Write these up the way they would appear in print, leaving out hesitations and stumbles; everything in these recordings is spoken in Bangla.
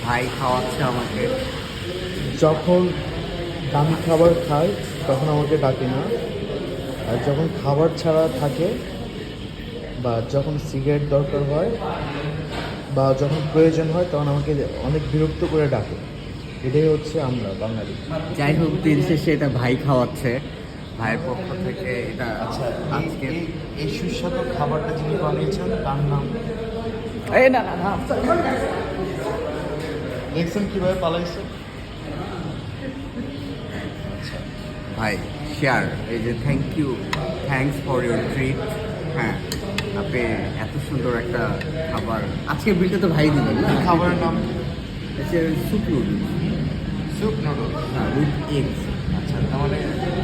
ভাই খাওয়াচ্ছে আমাকে। যখন দামি খাবার খাই তখন আমাকে ডাকে না, আর যখন খাবার ছাড়া থাকে বা যখন সিগারেট দরকার হয় বা যখন প্রয়োজন হয় তখন আমাকে অনেক বিরক্ত করে ডাকে। এটাই হচ্ছে আমরা বাঙালি। যাই হোক, দিন শেষে এটা ভাই খাওয়াচ্ছে, ভাইয়ের পক্ষ থেকে এটা। আচ্ছা, আজকে এই সুস্বাদু খাবারটা যিনি বানিয়েছেন তার নাম? এই না না না, দেখছেন কীভাবে পালাইছে? ভাই শেয়ার, এই যে থ্যাঙ্কস ফর ইউর ট্রিট। হ্যাঁ, আপনি এত সুন্দর একটা খাবার আজকে বিলটা তো ভাই দিবেন না? খাবারের নাম স্যুপ নুডলস। Soup noodles. হ্যাঁ, উইথ এগস। আচ্ছা, তার মানে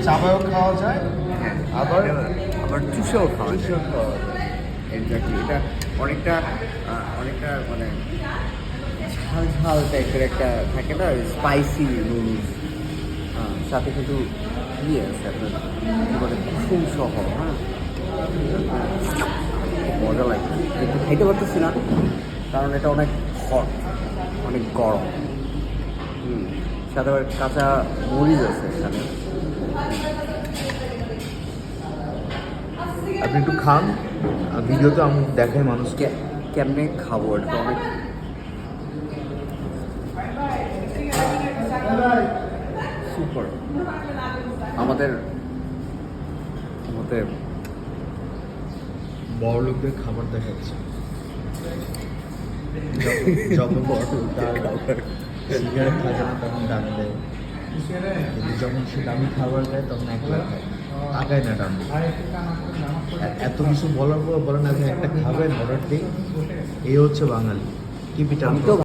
চাবায়ও খাওয়া যায়, হ্যাঁ, আবার আবার চুষেও খাওয়া যায়। চুষেও খাওয়া যায়। এক্স্যাক্টলি, এটা অনেকটা অনেকটা মানে ঝাল ঝাল টাইপের একটা থাকে না, স্পাইসি নুডলস। সাথে কিন্তু ইয়ে আছে আপনার কী বলে, কুসুম সহ। হ্যাঁ, মজা লাগে, কিন্তু খাইতে পারতেছি না কারণ এটা অনেক হট, অনেক গরম। সাথে আবার কাঁচা মরিচ আছে এখানে। আপনি একটু খান, ভিডিওতে আমি দেখাই মানুষকে। কেমনে খাবো, এটা তো অনেক সুপার। আমাদের আমাদের বড় লোকদের খাবার দেখাচ্ছে। যখন তার সিগারেট থাকে না তখন ডাক দেয়, কিন্তু যখন সে দামি খাবার খায় তখন একলা খায়, তাকায় না ডান দিকে। এত কিছু বলার পর বলেন আপনি একটা খাবেন অর্ডার দিই। এই হচ্ছে বাঙালি। কি পিটার।